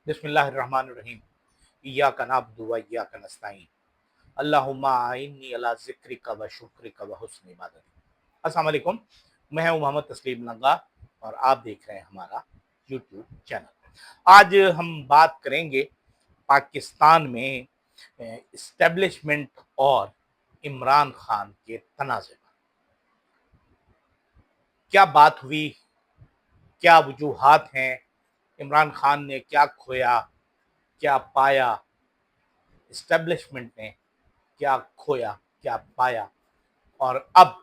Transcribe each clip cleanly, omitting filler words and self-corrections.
बिस्मिल्लाहिर्रहमानिर्रहीम। इय्याका नअब्दु व इय्याका नस्तईन। अल्लाहुम्मा अइन्नी अला ज़िक्रिका व शुक्रिका व हुस्नि इबादतिक। अस्सलाम वालेकुम। मैं हूं मोहम्मद तस्लीम लंगा और आप देख रहे हैं हमारा यूट्यूब चैनल। आज हम बात करेंगे पाकिस्तान में इस्टेब्लिशमेंट और इमरान खान के तनाज़े पर। क्या बात हुई, क्या वजूहात हैं, इमरान खान ने क्या खोया, क्या पाया, इस्टेब्लिशमेंट ने क्या खोया, क्या पाया, और अब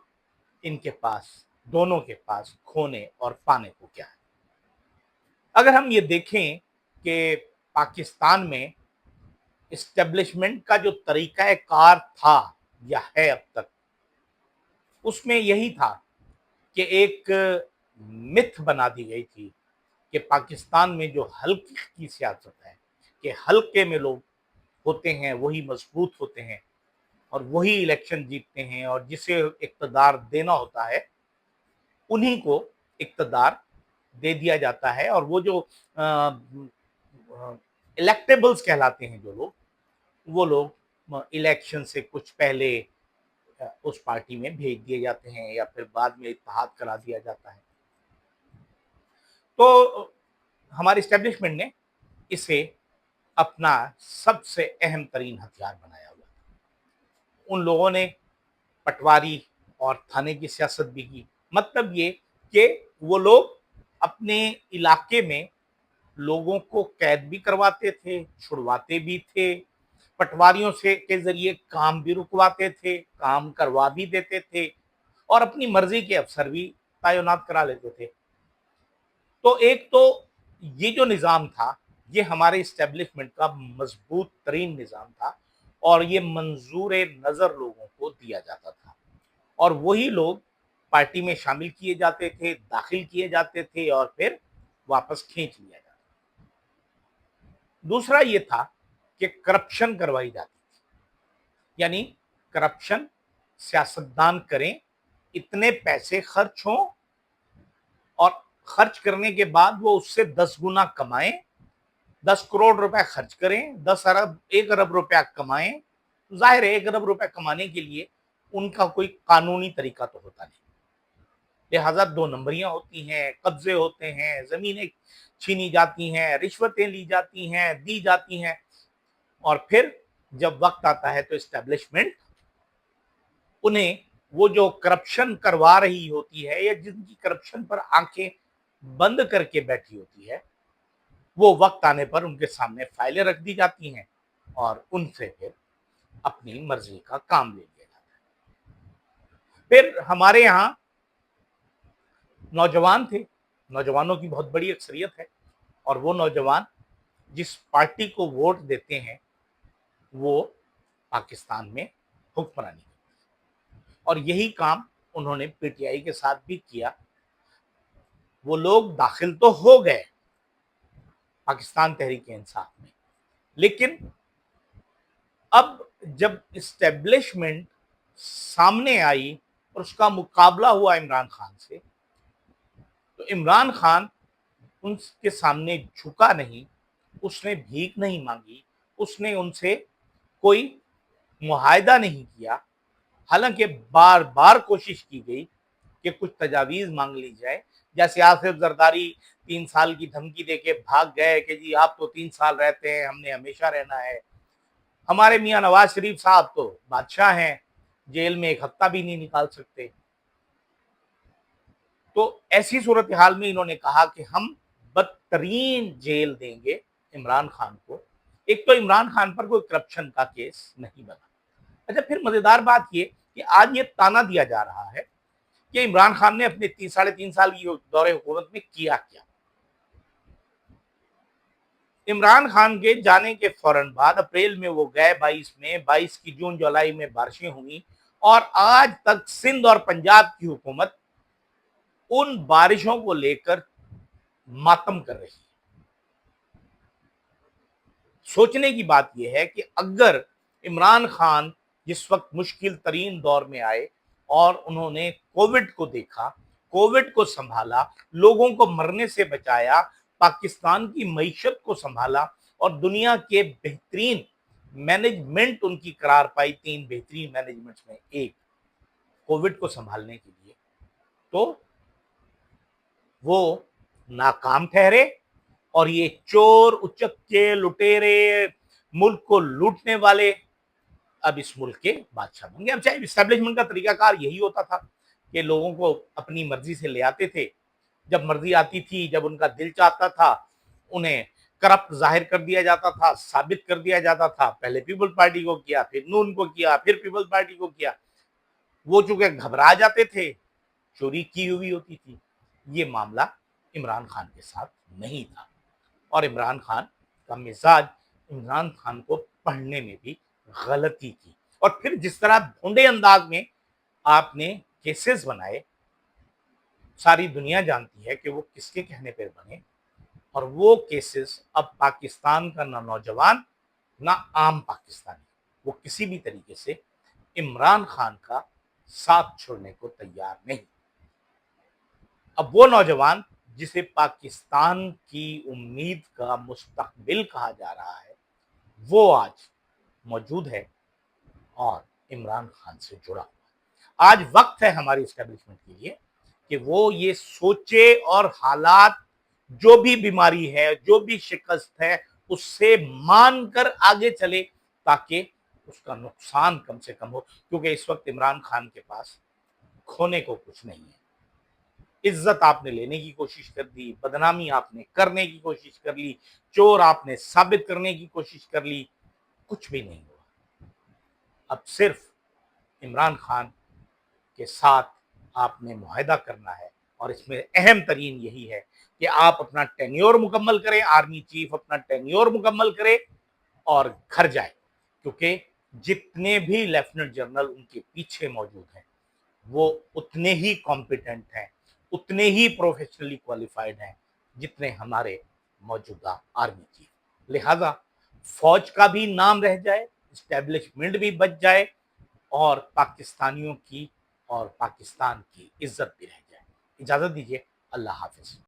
इनके पास, दोनों के पास खोने और पाने को क्या है। अगर हम ये देखें कि पाकिस्तान में इस्टेब्लिशमेंट का जो तरीका कार था या है अब तक, उसमें यही था कि एक मिथ बना दी गई थी कि पाकिस्तान में जो हल्के की सियासत है, कि हल्के में लोग होते हैं वही मजबूत होते हैं और वही इलेक्शन जीतते हैं, और जिसे इक़्तिदार देना होता है उन्हीं को इक़्तिदार दे दिया जाता है। और वो जो इलेक्टेबल्स कहलाते हैं जो लोग, वो लोग इलेक्शन से कुछ पहले उस पार्टी में भेज दिए जाते हैं या फिर बाद में इत्तेहाद करा दिया जाता है। तो हमारे इस्टेब्लिशमेंट ने इसे अपना सबसे अहम तरीन हथियार बनाया हुआ था। उन लोगों ने पटवारी और थाने की सियासत भी की। मतलब ये कि वो लोग अपने इलाके में लोगों को कैद भी करवाते थे, छुड़वाते भी थे, पटवारियों से के जरिए काम भी रुकवाते थे, काम करवा भी देते थे, और अपनी मर्जी के अफसर भी तैनात करा लेते थे। तो एक तो ये जो निज़ाम था, ये हमारे इस्टेब्लिशमेंट का मजबूत तरीन निज़ाम था, और ये मंजूर नज़र लोगों को दिया जाता था, और वही लोग पार्टी में शामिल किए जाते थे, दाखिल किए जाते थे और फिर वापस खींच लिया जाता। दूसरा ये था कि करप्शन करवाई जाती थी, यानी करप्शन, सियासतदान करें, इतने पैसे खर्च हों और खर्च करने के बाद वो उससे 10 गुना कमाएं, 10 करोड़ रुपए खर्च करें, 1 अरब रुपया कमाएं। जाहिर है 1 अरब रुपया कमाने के लिए उनका कोई कानूनी तरीका तो होता नहीं, लिहाजा 2 नंबरियां होती हैं, कब्जे होते हैं, जमीनें छीनी जाती हैं, रिश्वतें ली जाती हैं, दी जाती हैं, और फिर जब वक्त आता है तो इस्टेब्लिशमेंट उन्हें वो जो करप्शन करवा रही होती है या जिनकी करप्शन पर आंखें बंद करके बैठी होती है, वो वक्त आने पर उनके सामने फाइलें रख दी जाती हैं और उनसे फिर अपनी मर्जी का काम ले लिया जाता है। फिर हमारे यहाँ नौजवान थे, नौजवानों की बहुत बड़ी अक्सरियत है, और वो नौजवान जिस पार्टी को वोट देते हैं वो पाकिस्तान में हुक्मरानी करती है, और यही काम उन्होंने पीटीआई के साथ भी किया। वो लोग दाखिल तो हो गए पाकिस्तान तहरीक इंसाफ में, लेकिन अब जब इस्टेब्लिशमेंट सामने आई और उसका मुकाबला हुआ इमरान खान से, तो इमरान खान उनके सामने झुका नहीं, उसने भीख नहीं मांगी, उसने उनसे कोई मुआहदा नहीं किया। हालांकि बार बार कोशिश की गई कि कुछ तजावीज़ मांग ली जाए, जैसे आसिफ जरदारी 3 साल की धमकी देके भाग गए कि जी आप तो 3 साल रहते हैं, हमने हमेशा रहना है। हमारे मियाँ नवाज शरीफ साहब तो बादशाह हैं, जेल में 1 हफ्ता भी नहीं निकाल सकते। तो ऐसी सूरत हाल में इन्होंने कहा कि हम बदतरीन जेल देंगे इमरान खान को। एक तो इमरान खान पर कोई करप्शन का केस नहीं बना। अच्छा, फिर मजेदार बात ये कि आज ये ताना दिया जा रहा है कि इमरान खान ने अपने 3.5 साल की दौरे हुकूमत में किया क्या। इमरान खान के जाने के फौरन बाद अप्रैल में वो गए, 22 में, 22 की जून जुलाई में बारिशें हुई, और आज तक सिंध और पंजाब की हुकूमत उन बारिशों को लेकर मातम कर रही है। सोचने की बात यह है कि अगर इमरान खान जिस वक्त मुश्किल तरीन दौर में आए और उन्होंने कोविड को देखा, कोविड को संभाला, लोगों को मरने से बचाया, पाकिस्तान की मईशत को संभाला और दुनिया के बेहतरीन मैनेजमेंट उनकी करार पाई, 3 बेहतरीन मैनेजमेंट्स में एक कोविड को संभालने के लिए, तो वो नाकाम ठहरे और ये चोर, उचक्के, लुटेरे, मुल्क को लूटने वाले अब इस मुल्क के बादशाह बन गए। अब चाहे इस्टेब्लिशमेंट का तरीकाकार यही होता था कि लोगों को अपनी मर्जी से ले आते थे, जब मर्जी आती थी, जब उनका दिल चाहता था, उन्हें करप्ट जाहिर कर दिया जाता था, साबित कर दिया जाता था। पहले पीपल्स पार्टी को किया, फिर नून को किया, फिर पीपल्स पार्टी को किया। वो चूंकि घबरा जाते थे, चोरी की हुई होती थी। ये मामला इमरान खान के साथ नहीं था और इमरान खान का मिजाज इमरान खान को पढ़ने में भी गलती की। और फिर जिस तरह भोंडे अंदाज में आपने केसेस बनाए, सारी दुनिया जानती है कि वो किसके कहने पर बने, और वो केसेस अब पाकिस्तान का ना नौजवान ना आम पाकिस्तानी वो किसी भी तरीके से इमरान खान का साथ छोड़ने को तैयार नहीं। अब वो नौजवान जिसे पाकिस्तान की उम्मीद का मुस्तकबिल कहा जा रहा है, वो आज मौजूद है और इमरान खान से जुड़ा हुआ। आज वक्त है हमारी एस्टेब्लिशमेंट के लिए कि वो ये सोचे और हालात, जो भी बीमारी है, जो भी शिकस्त है, उससे मानकर आगे चले ताकि उसका नुकसान कम से कम हो, क्योंकि इस वक्त इमरान खान के पास खोने को कुछ नहीं है। इज्जत आपने लेने की कोशिश कर दी, बदनामी आपने करने की कोशिश कर ली, चोर आपने साबित करने की कोशिश कर ली, कुछ भी नहीं हुआ। अब सिर्फ इमरान खान के साथ आपने मुआहदा करना है और इसमें अहम तरीन यही है कि आप अपना टेन्योर मुकम्मल करें, आर्मी चीफ अपना टेन्योर मुकम्मल करे और घर जाए, क्योंकि जितने भी लेफ्टिनेंट जनरल उनके पीछे मौजूद हैं वो उतने ही कॉम्पिटेंट हैं, उतने ही प्रोफेशनली क्वालिफाइड हैं जितने हमारे मौजूदा आर्मी चीफ। लिहाजा फौज का भी नाम रह जाए, एस्टेब्लिशमेंट भी बच जाए और पाकिस्तानियों की और पाकिस्तान की इज्जत भी रह जाए। इजाजत दीजिए, अल्लाह हाफिज।